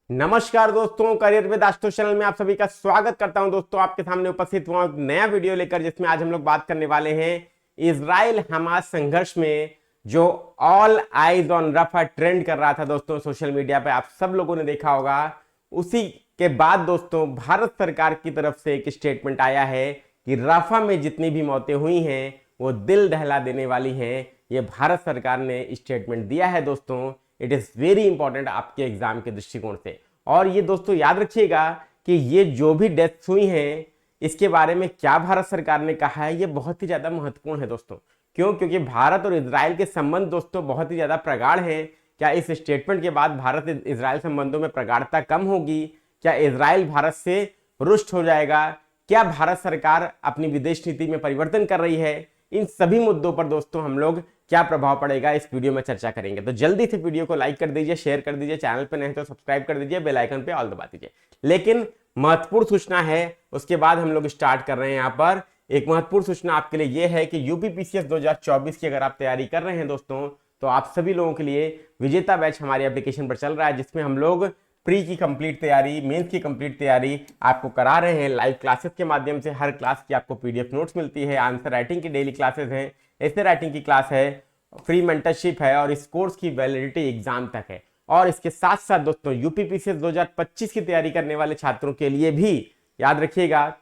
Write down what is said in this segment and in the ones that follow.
नमस्कार दोस्तों, career with Ashutosh channel में आप सभी का स्वागत करता हूं। दोस्तों, आपके सामने उपस्थित हुआ नया वीडियो लेकर, जिसमें आज हम लोग बात करने वाले हैं इजराइल हमास संघर्ष में जो ऑल आइज ऑन रफा ट्रेंड कर रहा था दोस्तों सोशल मीडिया पे, आप सब लोगों ने देखा होगा। उसी के बाद दोस्तों भारत सरकार की तरफ से एक स्टेटमेंट आया है कि रफा में जितनी भी मौतें हुई हैं वो दिल दहला देने वाली हैं। ये भारत सरकार ने स्टेटमेंट दिया है दोस्तों। इट इज वेरी इंपॉर्टेंट आपके एग्जाम के दृष्टिकोण से। और ये दोस्तों याद रखिएगा कि ये जो भी डेथ्स हुई हैं इसके बारे में क्या भारत सरकार ने कहा है, ये बहुत ही ज्यादा महत्वपूर्ण है दोस्तों। क्यों? क्योंकि भारत और इजराइल के संबंध दोस्तों बहुत ही ज्यादा प्रगाढ़ हैं। क्या इस स्टेटमेंट के बाद भारत इजराइल संबंधों में प्रगाढ़ता कम होगी? क्या इजराइल भारत से रुष्ट हो जाएगा? क्या भारत सरकार अपनी विदेश नीति में परिवर्तन कर रही है? इन सभी मुद्दों पर दोस्तों हम लोग क्या प्रभाव पड़ेगा इस वीडियो में चर्चा करेंगे। तो जल्दी से वीडियो को लाइक कर दीजिए, शेयर कर दीजिए, चैनल पे नहीं तो सब्सक्राइब कर दीजिए, बेल आइकन पे ऑल दबा दीजिए। लेकिन महत्वपूर्ण सूचना है, उसके बाद हम लोग स्टार्ट कर रहे हैं। यहाँ पर एक महत्वपूर्ण सूचना आपके लिए यह है कि यूपीपीसीएस 2024 की अगर आप तैयारी कर रहे हैं दोस्तों, तो आप सभी लोगों के लिए विजेता बैच हमारी एप्लीकेशन पर चल रहा है, जिसमें हम लोग प्री की कंप्लीट तैयारी, मेंस की कंप्लीट तैयारी आपको करा रहे हैं। लाइव क्लासेस के माध्यम से हर क्लास की आपको पीडीएफ नोट्स मिलती है, आंसर राइटिंग की डेली क्लासेस हैं, ऐसे राइटिंग की क्लास है, फ्री मेंटरशिप है और इस कोर्स की वैलिडिटी एग्जाम तक है। और इसके साथ साथ दोस्तों यूपीपीसीएस 2025 की तैयारी करने वाले छात्रों के लिए भी याद रखिएगा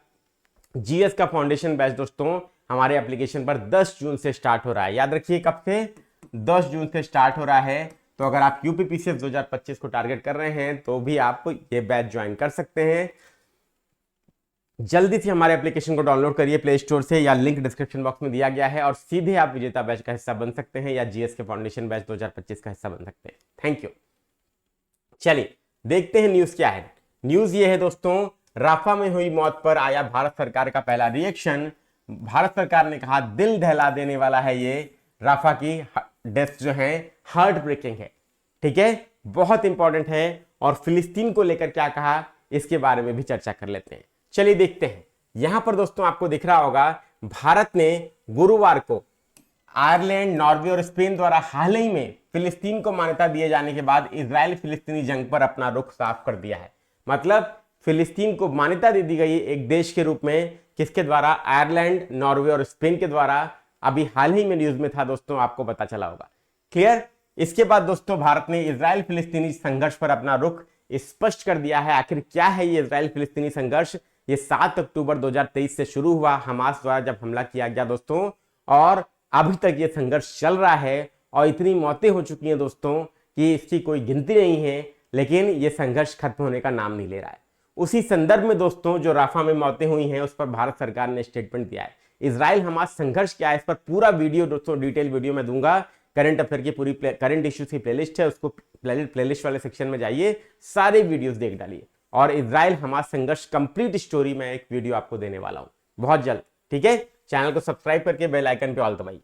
जीएस का फाउंडेशन बैच दोस्तों हमारे एप्लीकेशन पर 10 जून से स्टार्ट हो रहा है। याद रखिए कब से? 10 जून से स्टार्ट हो रहा है। तो अगर आप यूपीपीसीएस 2025 को टारगेट कर रहे हैं तो भी आप ये बैच ज्वाइन कर सकते हैं। जल्दी से हमारे एप्लीकेशन को डाउनलोड करिए प्ले स्टोर से, या लिंक डिस्क्रिप्शन बॉक्स में दिया गया है, और सीधे आप विजेता बैच का हिस्सा बन सकते हैं या जीएस के फाउंडेशन बैच 2025 का हिस्सा बन सकते हैं। Thank you. चलिए देखते हैं न्यूज क्या है। न्यूज ये है दोस्तों, राफा में हुई मौत पर आया भारत सरकार का पहला रिएक्शन। भारत सरकार ने कहा दिल दहला देने वाला है ये, राफा की डेथ जो है हार्ट ब्रेकिंग है। ठीक है, बहुत इंपॉर्टेंट है। और फिलिस्तीन को लेकर क्या कहा इसके बारे में भी चर्चा कर लेते हैं। चलिए देखते हैं। यहां पर दोस्तों आपको दिख रहा होगा भारत ने गुरुवार को आयरलैंड, नॉर्वे और स्पेन द्वारा हाल ही में फिलिस्तीन को मान्यता दिए जाने के बाद इजराइल फिलिस्तीनी जंग पर अपना रुख साफ कर दिया है। मतलब फिलिस्तीन को मान्यता दे दी गई एक देश के रूप में, किसके द्वारा? आयरलैंड, नॉर्वे और स्पेन के द्वारा। अभी हाल ही में न्यूज में था दोस्तों, आपको पता चला होगा। क्लियर? इसके बाद दोस्तों भारत ने इजराइल फिलिस्तीनी संघर्ष पर अपना रुख स्पष्ट कर दिया है। आखिर क्या है ये इजराइल फिलिस्तीनी संघर्ष? ये 7 अक्टूबर 2023 से शुरू हुआ, हमास द्वारा जब हमला किया गया दोस्तों, और अभी तक ये संघर्ष चल रहा है। और इतनी मौतें हो चुकी हैं दोस्तों कि इसकी कोई गिनती नहीं है, लेकिन ये संघर्ष खत्म होने का नाम नहीं ले रहा है। उसी संदर्भ में दोस्तों जो राफा में मौतें हुई हैं उस पर भारत सरकार ने स्टेटमेंट दिया है। इजराइल हमास संघर्ष क्या है, इस पर पूरा वीडियो दोस्तों डिटेल वीडियो में दूंगा। करंट अफेयर की पूरी करंट इश्यूज की प्लेलिस्ट है, उसको प्लेलिस्ट वाले सेक्शन में जाइए, सारे वीडियोस देख डालिए। और इजराइल हमास संघर्ष कंप्लीट स्टोरी में एक वीडियो आपको देने वाला हूं बहुत जल्द। ठीक है, चैनल को सब्सक्राइब करके बेल आइकन पे ऑल दबाइए।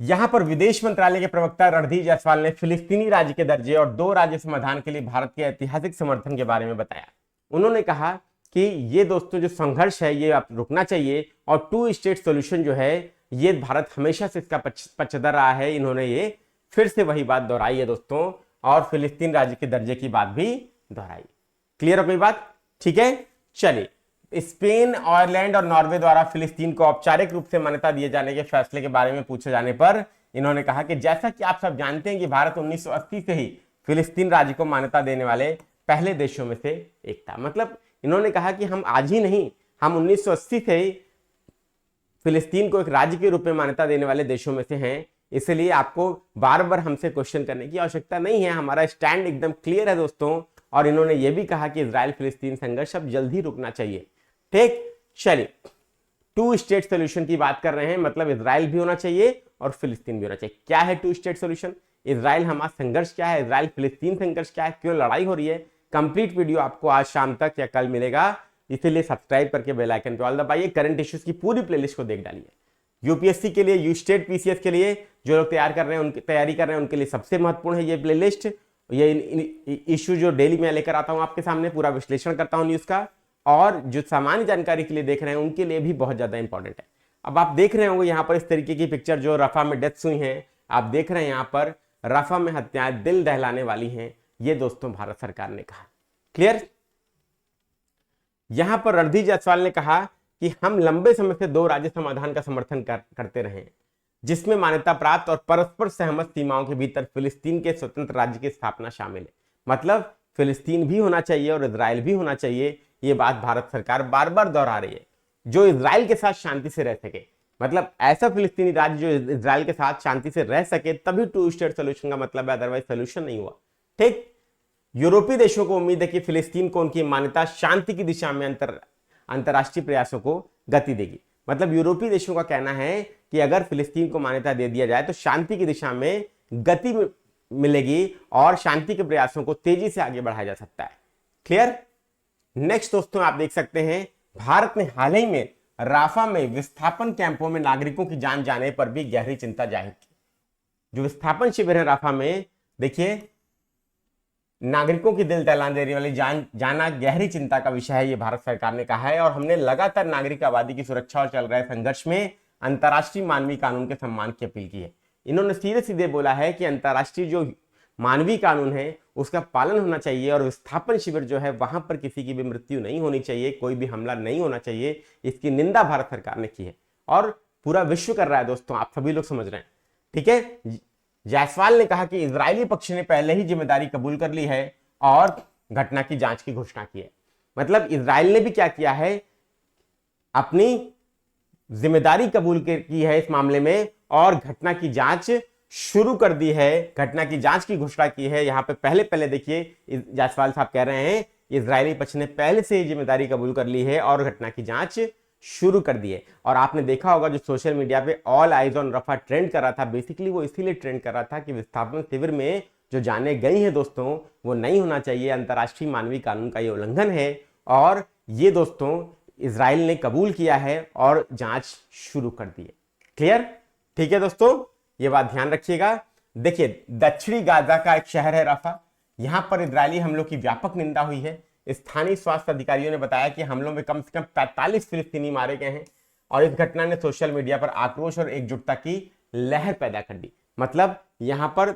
यहां पर विदेश मंत्रालय के प्रवक्ता रणधीर जायसवाल ने फिलिस्तीनी राज्य के दर्जे और 2 राज्य समाधान के लिए भारत के ऐतिहासिक समर्थन के बारे में बताया। उन्होंने कहा कि ये दोस्तों जो संघर्ष है ये आप रुकना चाहिए, और 2 स्टेट सोल्यूशन जो है ये भारत हमेशा से इसका पक्षधर रहा है। इन्होंने ये फिर से वही बात दोहराई है दोस्तों, और फिलिस्तीन राज्य के दर्जे की बात भी दोहराई। क्लियर हो गई बात? ठीक है, चलिए। स्पेन, आयरलैंड और नॉर्वे द्वारा फिलिस्तीन को औपचारिक रूप से मान्यता दिए जाने के फैसले के बारे में पूछे जाने पर इन्होंने कहा कि जैसा कि आप सब जानते हैं कि भारत 1980 से ही फिलिस्तीन राज्य को मान्यता देने वाले पहले देशों में से एक था। मतलब इन्होंने कहा कि हम आज ही नहीं, हम 1980 से ही फिलिस्तीन को एक राज्य के रूप में मान्यता देने वाले देशों में से हैं। इसलिए आपको बार बार हमसे क्वेश्चन करने की आवश्यकता नहीं है, हमारा स्टैंड एकदम क्लियर है दोस्तों। और इन्होंने यह भी कहा कि इजराइल फिलिस्तीन संघर्ष अब जल्द ही रुकना चाहिए। ठीक, चलिए 2 स्टेट सोल्यूशन की बात कर रहे हैं, मतलब इजराइल भी होना चाहिए और फिलिस्तीन भी होना चाहिए। क्या है 2 स्टेट सोल्यूशन? इजराइल हमास संघर्ष क्या है? इजराइल फिलिस्तीन संघर्ष क्या है? क्यों लड़ाई हो रही है? कंप्लीट वीडियो आपको आज शाम तक या कल मिलेगा, इसीलिए सब्सक्राइब करके बेल आइकन पे ऑल दबाइए। करंट इश्यूज की पूरी प्लेलिस्ट को देख डालिए। यूपीएससी के लिए, यू स्टेट पीसीएस के लिए जो लोग तैयारी कर रहे हैं उनके लिए सबसे महत्वपूर्ण है ये प्लेलिस्ट। ये इश्यू जो डेली मैं लेकर आता हूं आपके सामने, पूरा विश्लेषण करता हूं न्यूज का, और जो सामान्य जानकारी के लिए देख रहे हैं उनके लिए भी बहुत ज्यादा इंपॉर्टेंट है। अब आप देख रहे होंगे यहाँ पर इस तरीके की पिक्चर जो रफा में डेथ्स हुई हैं, आप देख रहे हैं यहाँ पर रफा में हत्याएं दिल दहलाने वाली हैं। ये दोस्तों भारत सरकार ने कहा। क्लियर। यहां पर रणधीर जायसवाल ने कहा कि हम लंबे समय से दो राज्य समाधान का समर्थन करते रहे, जिसमें मान्यता प्राप्त और परस्पर सहमत सीमाओं के भीतर फिलिस्तीन के स्वतंत्र राज्य की स्थापना शामिल है। मतलब फिलिस्तीन भी होना चाहिए और इजराइल भी होना चाहिए। ये बात भारत सरकार बार बार दोहरा रही है, जो इजराइल के साथ शांति से रह सके। मतलब ऐसा फिलिस्तीनी राज्य जो इजराइल के साथ शांति से रह सके, तभी टू स्टेट सोल्यूशन का मतलब है, अदरवाइज सोल्यूशन नहीं हुआ। ठीक। यूरोपीय देशों को उम्मीद है कि फिलिस्तीन को उनकी मान्यता शांति की दिशा में अंतरराष्ट्रीय प्रयासों को गति देगी। मतलब यूरोपीय देशों का कहना है कि अगर फिलिस्तीन को मान्यता दे दिया जाए तो शांति की दिशा में गति मिलेगी और शांति के प्रयासों को तेजी से आगे बढ़ाया जा सकता है। क्लियर। नेक्स्ट दोस्तों आप देख सकते हैं, भारत ने हाल ही में राफा में विस्थापन कैंपों में नागरिकों की जान जाने पर भी गहरी चिंता जाहिर की। जो विस्थापन शिविर है राफा में, देखिए नागरिकों की दिल दहला देने वाली जाना गहरी चिंता का विषय है, ये भारत सरकार ने कहा है। और हमने लगातार नागरिक आबादी की सुरक्षा और चल रहे संघर्ष में अंतर्राष्ट्रीय मानवीय कानून के सम्मान की अपील की है। इन्होंने सीधे सीधे बोला है कि अंतर्राष्ट्रीय जो मानवीय कानून है उसका पालन होना चाहिए और विस्थापन शिविर जो है वहां पर किसी की भी मृत्यु नहीं होनी चाहिए, कोई भी हमला नहीं होना चाहिए। इसकी निंदा भारत सरकार ने की है और पूरा विश्व कर रहा है दोस्तों, आप सभी लोग समझ रहे हैं। ठीक है। जायसवाल ने कहा कि इजरायली पक्ष ने पहले ही जिम्मेदारी कबूल कर ली है और घटना की जांच की घोषणा की है। मतलब इजराइल ने भी क्या किया है, अपनी जिम्मेदारी कबूल की है इस मामले में और घटना की जांच शुरू कर दी है, घटना की जांच की घोषणा की है। यहां पे पहले देखिए जायसवाल साहब कह रहे हैं इजरायली पक्ष ने पहले से ही जिम्मेदारी कबूल कर ली है और घटना की जांच शुरू कर दी है। और आपने देखा होगा जो सोशल मीडिया पे ऑल आइज ऑन रफा ट्रेंड कर रहा था, बेसिकली वो इसीलिए ट्रेंड कर रहा था कि विस्थापन शिविर में जो जाने गई हैं दोस्तों वो नहीं होना चाहिए, अंतर्राष्ट्रीय मानवीय कानून का ये उल्लंघन है। और ये दोस्तों इजराइल ने कबूल किया है और जांच शुरू कर दी है। क्लियर। ठीक है दोस्तों, ये बात ध्यान रखिएगा। देखिए दक्षिणी गाजा का एक शहर है रफा, यहां पर इजरायली हमलों की व्यापक निंदा हुई है। स्थानीय स्वास्थ्य अधिकारियों ने बताया कि हमलों में कम से कम 45 फिलिस्तीनी मारे गए हैं और इस घटना ने सोशल मीडिया पर आक्रोश और एकजुटता की लहर पैदा कर दी। मतलब यहां पर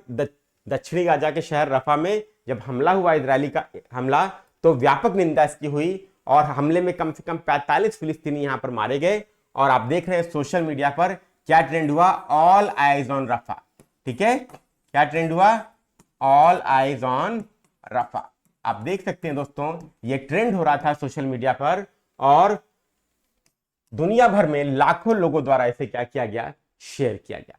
दक्षिणी गाजा के शहर रफा में जब हमला हुआ, इजरायली का हमला, तो व्यापक निंदा इसकी हुई और हमले में कम से कम 45 फिलिस्तीनी यहां पर मारे गए। और आप देख रहे हैं सोशल मीडिया पर क्या ट्रेंड हुआ, ऑल आइज ऑन रफा। ठीक है, क्या ट्रेंड हुआ, ऑल आइज ऑन रफा। आप देख सकते हैं दोस्तों ये ट्रेंड हो रहा था सोशल मीडिया पर और दुनिया भर में लाखों लोगों द्वारा इसे क्या किया गया, शेयर किया गया।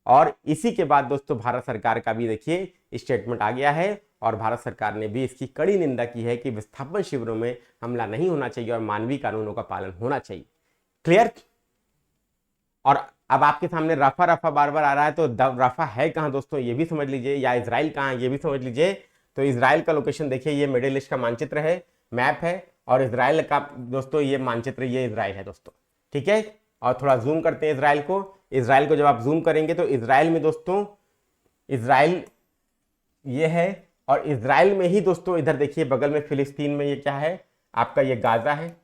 और इसी के बाद दोस्तों भारत सरकार का भी देखिए स्टेटमेंट आ गया है और भारत सरकार ने भी इसकी कड़ी निंदा की है कि विस्थापन शिविरों में हमला नहीं होना चाहिए और मानवीय कानूनों का पालन होना चाहिए। क्लियर। और अब आपके सामने रफा रफा बार बार आ रहा है, तो रफा है कहां दोस्तों ये भी समझ लीजिए, या इजराइल कहां है ये भी समझ लीजिए। तो इजराइल का लोकेशन देखिए, ये मिडिल ईस्ट का मानचित्र है, मैप है, और इजराइल का दोस्तों ये मानचित्र, ये इजराइल है दोस्तों। ठीक है। और थोड़ा जूम करते हैं इजराइल को जब आप जूम करेंगे तो इजराइल में दोस्तों, इजराइल ये है और इजराइल में ही दोस्तों इधर देखिए बगल में फिलिस्तीन में ये क्या है आपका, ये गाजा है।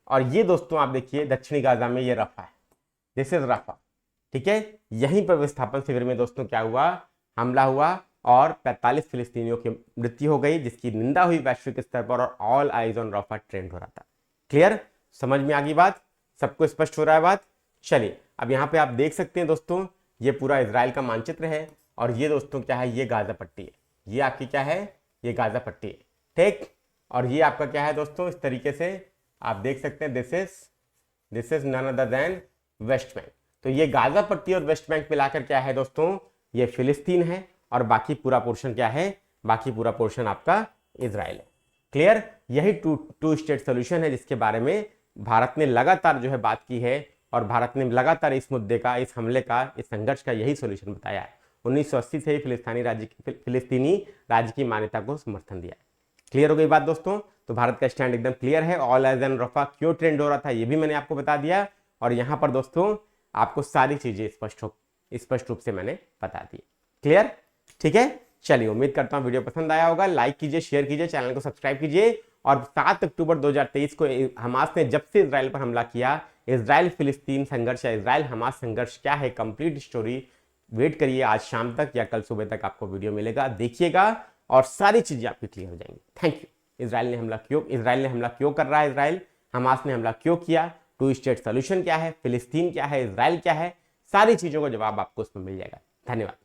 और ये दोस्तों आप देखिए दक्षिणी गाजा में ये रफा है, दिस इज रफा। ठीक है। यहीं पर विस्थापन शिविर में दोस्तों क्या हुआ, हमला हुआ और 45 फिलिस्तीनियों की मृत्यु हो गई, जिसकी निंदा हुई वैश्विक स्तर पर और ऑल आइज ऑन रफा ट्रेंड हो रहा था। क्लियर, समझ में आ गई बात, सबको स्पष्ट हो रहा है बात। चलिए अब यहाँ पे आप देख सकते हैं दोस्तों ये पूरा इजराइल का मानचित्र है और ये दोस्तों क्या है, ये गाजा पट्टी है, ये आपकी क्या है, ये गाजा पट्टी है। ठीक। और ये आपका क्या है दोस्तों, इस तरीके से आप देख सकते हैं this is none other than West Bank. तो ये गाजा पट्टी और वेस्ट बैंक मिलाकर क्या है दोस्तों, ये फिलिस्तीन है और बाकी पूरा पोर्शन क्या है, बाकी पूरा पोर्शन आपका इजराइल है। क्लियर। यही टू स्टेट सोल्यूशन है जिसके बारे में भारत ने लगातार जो है बात की है और भारत ने लगातार इस मुद्दे का, इस हमले का, इस संघर्ष का यही सोल्यूशन बताया है। 1980 से ही फिलिस्तीनी राज्य की मान्यता को समर्थन दिया है। क्लियर हो गई बात दोस्तों। तो भारत का स्टैंड एकदम क्लियर है। ऑल आइज ऑन रफा क्यों ट्रेंड हो रहा था ये भी मैंने आपको बता दिया और यहाँ पर दोस्तों आपको सारी चीजें स्पष्ट रूप से मैंने बता दी। क्लियर। ठीक है। चलिए उम्मीद करता हूँ वीडियो पसंद आया होगा, लाइक कीजिए, शेयर कीजिए, चैनल को सब्सक्राइब कीजिए। और 7 अक्टूबर 2023 को हमास ने जब से इजराइल पर हमला किया, इजराइल फिलिस्तीन संघर्ष या इजराइल हमास संघर्ष क्या है, कंप्लीट स्टोरी वेट करिए आज शाम तक या कल सुबह तक आपको वीडियो मिलेगा, देखिएगा और सारी चीजें आपकी क्लियर हो जाएंगी। Thank you. इसराइल ने हमला क्यों कर रहा है, इसराइल हमास ने हमला क्यों किया, टू स्टेट सोल्यूशन क्या है, फिलिस्तीन क्या है, इसराइल क्या है, सारी चीजों का जवाब आपको उसमें मिल जाएगा। धन्यवाद।